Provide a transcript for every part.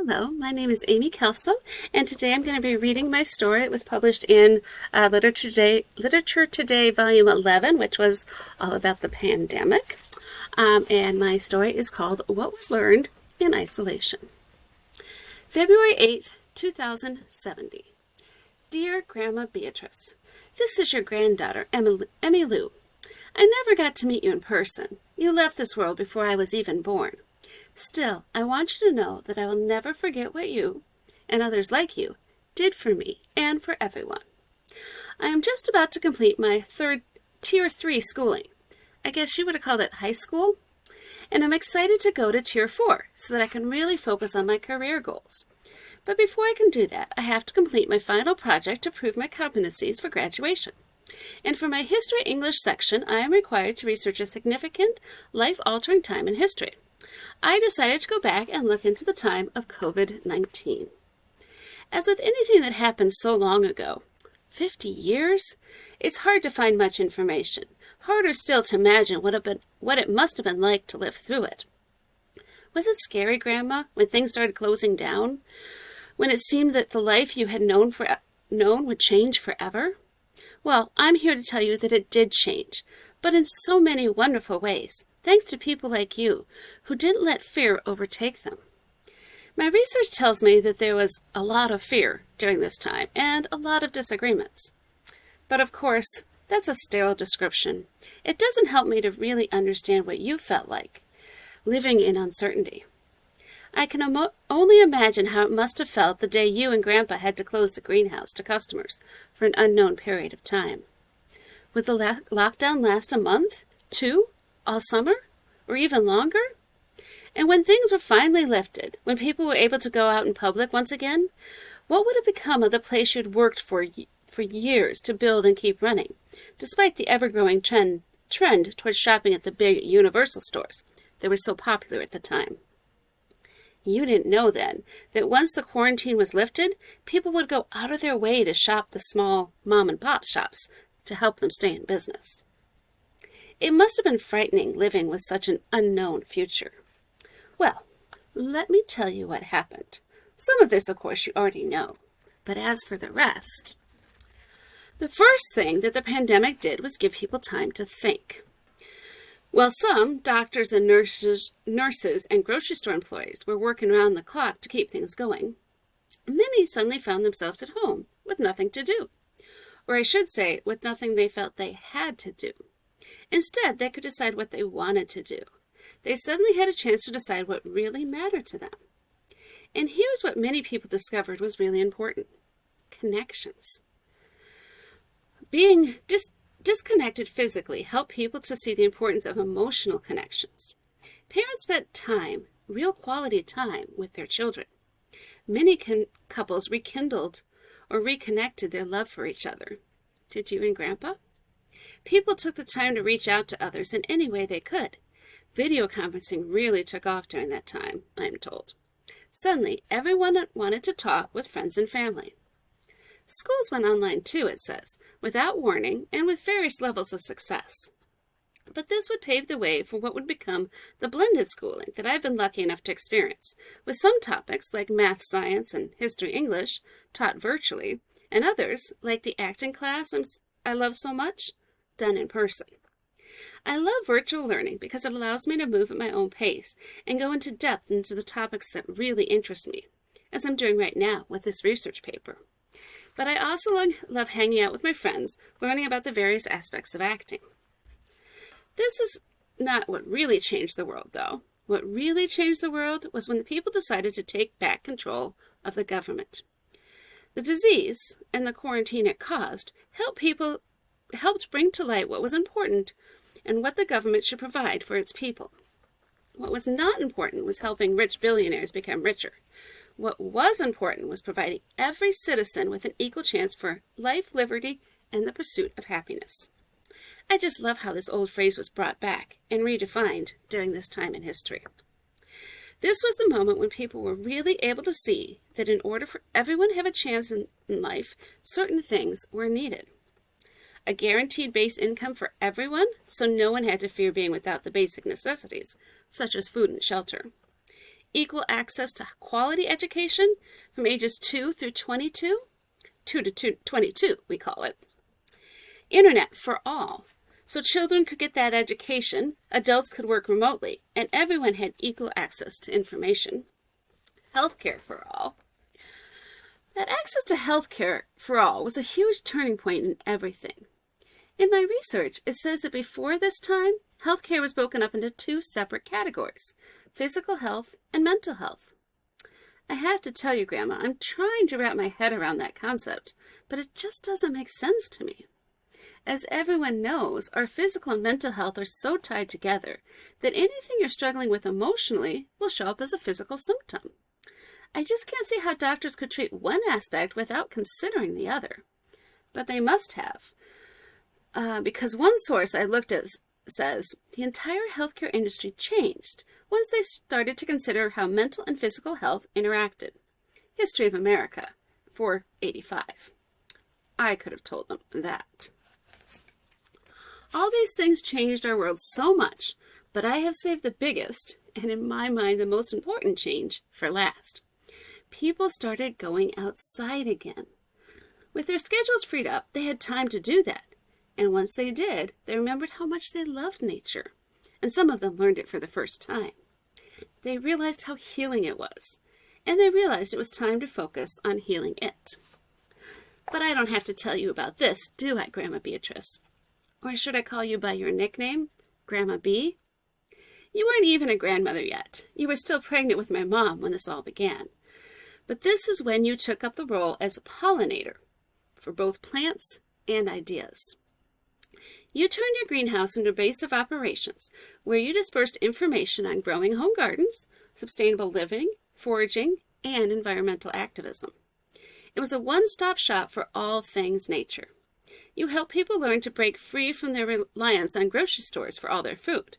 Hello, my name is Amy Klco, and today I'm going to be reading my story. It was published in Literature Today, Volume 11, which was all about the pandemic. And my story is called What Was Learned in Isolation. February 8th, 2070. Dear Grandma Beatrice, this is your granddaughter, Emmy Lou. I never got to meet you in person. You left this world before I was even born. Still, I want you to know that I will never forget what you, and others like you, did for me and for everyone. I am just about to complete my Tier 3 schooling. I guess you would have called it high school. And I'm excited to go to Tier 4 so that I can really focus on my career goals. But before I can do that, I have to complete my final project to prove my competencies for graduation. And for my History English section, I am required to research a significant, life-altering time in history. I decided to go back and look into the time of COVID-19. As with anything that happened so long ago, 50 years? It's hard to find much information. Harder still to imagine what it must have been like to live through it. Was it scary, Grandma, when things started closing down? When it seemed that the life you had known would change forever? Well, I'm here to tell you that it did change, but in so many wonderful ways, thanks to people like you, who didn't let fear overtake them. My research tells me that there was a lot of fear during this time, and a lot of disagreements. But of course, that's a sterile description. It doesn't help me to really understand what you felt like, living in uncertainty. I can only imagine how it must have felt the day you and Grandpa had to close the greenhouse to customers for an unknown period of time. Would the lockdown last a month, 2, all summer, or even longer? And when things were finally lifted, when people were able to go out in public once again, what would have become of the place you'd worked for years to build and keep running, despite the ever-growing trend towards shopping at the big Universal stores that were so popular at the time? You didn't know then that once the quarantine was lifted, people would go out of their way to shop the small mom-and-pop shops to help them stay in business. It must have been frightening living with such an unknown future. Well, let me tell you what happened. Some of this, of course, you already know. But as for the rest, the first thing that the pandemic did was give people time to think. While some doctors and nurses and grocery store employees were working around the clock to keep things going, many suddenly found themselves at home with nothing to do. Or I should say, with nothing they felt they had to do. Instead, they could decide what they wanted to do. They suddenly had a chance to decide what really mattered to them. And here's what many people discovered was really important: connections. Being disconnected physically helped people to see the importance of emotional connections. Parents spent time, real quality time, with their children. Many couples rekindled or reconnected their love for each other. Did you and Grandpa? People took the time to reach out to others in any way they could. Video conferencing really took off during that time, I'm told. Suddenly, everyone wanted to talk with friends and family. Schools went online too, it says, without warning and with various levels of success. But this would pave the way for what would become the blended schooling that I've been lucky enough to experience, with some topics like math, science, and history English taught virtually, and others, like the acting class I love so much, done in person. I love virtual learning because it allows me to move at my own pace and go into depth into the topics that really interest me, as I'm doing right now with this research paper. But I also love hanging out with my friends, learning about the various aspects of acting. This is not what really changed the world, though. What really changed the world was when the people decided to take back control of the government. The disease and the quarantine it caused helped bring to light what was important and what the government should provide for its people. What was not important was helping rich billionaires become richer. What was important was providing every citizen with an equal chance for life, liberty, and the pursuit of happiness. I just love how this old phrase was brought back and redefined during this time in history. This was the moment when people were really able to see that in order for everyone to have a chance in life, certain things were needed. A guaranteed base income for everyone, so no one had to fear being without the basic necessities, such as food and shelter. equal access to quality education from ages 2 through 22, 2 to 22 we call it. Internet for all, so children could get that education, adults could work remotely, and everyone had equal access to information. Healthcare for all. That access to healthcare for all was a huge turning point in everything. In my research, it says that before this time, healthcare was broken up into 2 separate categories, physical health and mental health. I have to tell you, Grandma, I'm trying to wrap my head around that concept, but it just doesn't make sense to me. As everyone knows, our physical and mental health are so tied together that anything you're struggling with emotionally will show up as a physical symptom. I just can't see how doctors could treat one aspect without considering the other. But they must have. Because one source I looked at says the entire healthcare industry changed once they started to consider how mental and physical health interacted. History of America, 485. I could have told them that. All these things changed our world so much, but I have saved the biggest, and in my mind the most important change, for last. People started going outside again. With their schedules freed up, they had time to do that. And once they did, they remembered how much they loved nature. And some of them learned it for the first time. They realized how healing it was. And they realized it was time to focus on healing it. But I don't have to tell you about this, do I, Grandma Beatrice? Or should I call you by your nickname, Grandma B? You weren't even a grandmother yet. You were still pregnant with my mom when this all began. But this is when you took up the role as a pollinator for both plants and ideas. You turned your greenhouse into a base of operations where you dispersed information on growing home gardens, sustainable living, foraging, and environmental activism. It was a one-stop shop for all things nature. You help people learn to break free from their reliance on grocery stores for all their food,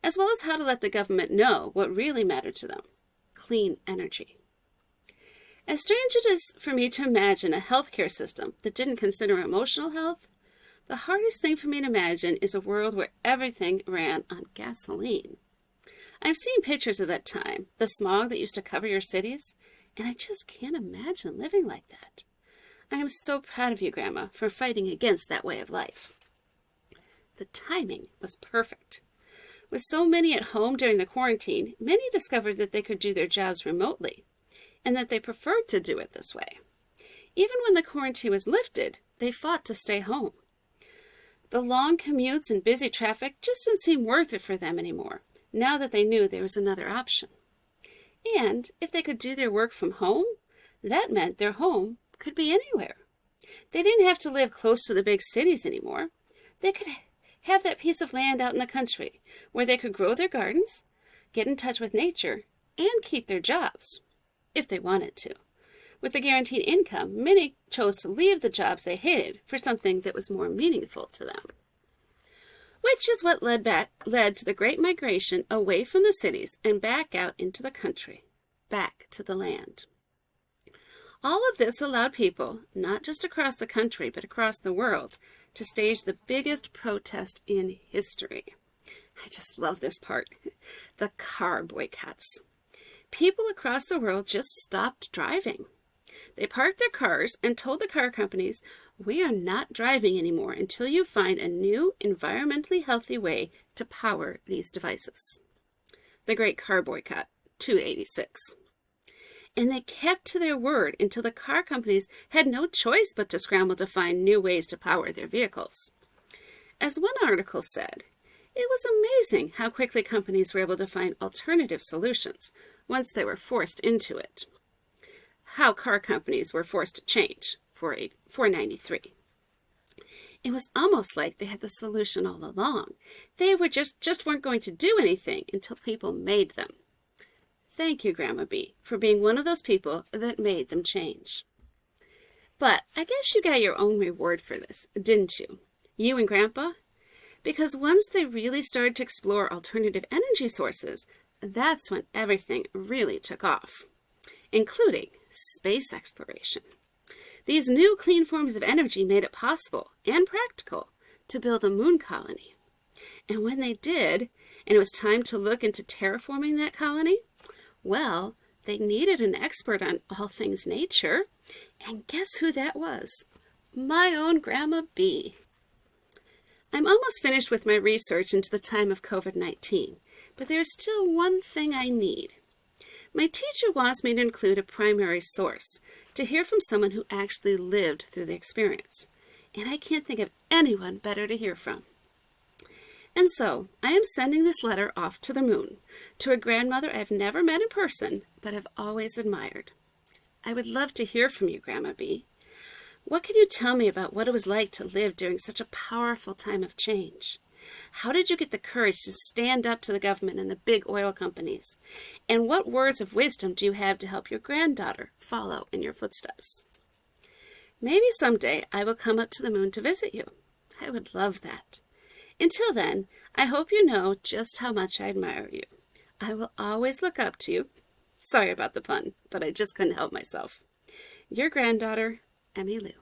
as well as how to let the government know what really mattered to them: clean energy. As strange it is for me to imagine a healthcare system that didn't consider emotional health, the hardest thing for me to imagine is a world where everything ran on gasoline. I've seen pictures of that time, the smog that used to cover your cities, and I just can't imagine living like that. I am so proud of you, Grandma, for fighting against that way of life. The timing was perfect. With so many at home during the quarantine, many discovered that they could do their jobs remotely, and that they preferred to do it this way. Even when the quarantine was lifted, they fought to stay home. The long commutes and busy traffic just didn't seem worth it for them anymore, now that they knew there was another option. And if they could do their work from home, that meant their home could be anywhere. They didn't have to live close to the big cities anymore. They could have that piece of land out in the country where they could grow their gardens, get in touch with nature, and keep their jobs, if they wanted to. With the guaranteed income, many chose to leave the jobs they hated for something that was more meaningful to them. Which is what led to the Great Migration away from the cities and back out into the country, back to the land. All of this allowed people, not just across the country, but across the world, to stage the biggest protest in history. I just love this part. The car boycotts. People across the world just stopped driving. They parked their cars and told the car companies, "We are not driving anymore until you find a new, environmentally healthy way to power these devices." The Great Car Boycott, 286. And they kept to their word until the car companies had no choice but to scramble to find new ways to power their vehicles. As one article said, it was amazing how quickly companies were able to find alternative solutions once they were forced into it. How car companies were forced to change, 493. It was almost like they had the solution all along. They were just weren't going to do anything until people made them. Thank you, Grandma B, for being one of those people that made them change. But I guess you got your own reward for this, didn't you? You and Grandpa? Because once they really started to explore alternative energy sources, that's when everything really took off, including space exploration. These new clean forms of energy made it possible and practical to build a moon colony. And when they did, and it was time to look into terraforming that colony, Well, they needed an expert on all things nature, and guess who that was? My own Grandma Bee. I'm almost finished with my research into the time of COVID-19, but there's still one thing I need. My teacher wants me to include a primary source, to hear from someone who actually lived through the experience, and I can't think of anyone better to hear from. And so, I am sending this letter off to the moon, to a grandmother I've never met in person, but have always admired. I would love to hear from you, Grandma Bee. What can you tell me about what it was like to live during such a powerful time of change? How did you get the courage to stand up to the government and the big oil companies? And what words of wisdom do you have to help your granddaughter follow in your footsteps? Maybe someday I will come up to the moon to visit you. I would love that. Until then, I hope you know just how much I admire you. I will always look up to you. Sorry about the pun, but I just couldn't help myself. Your granddaughter, Emmy Lou.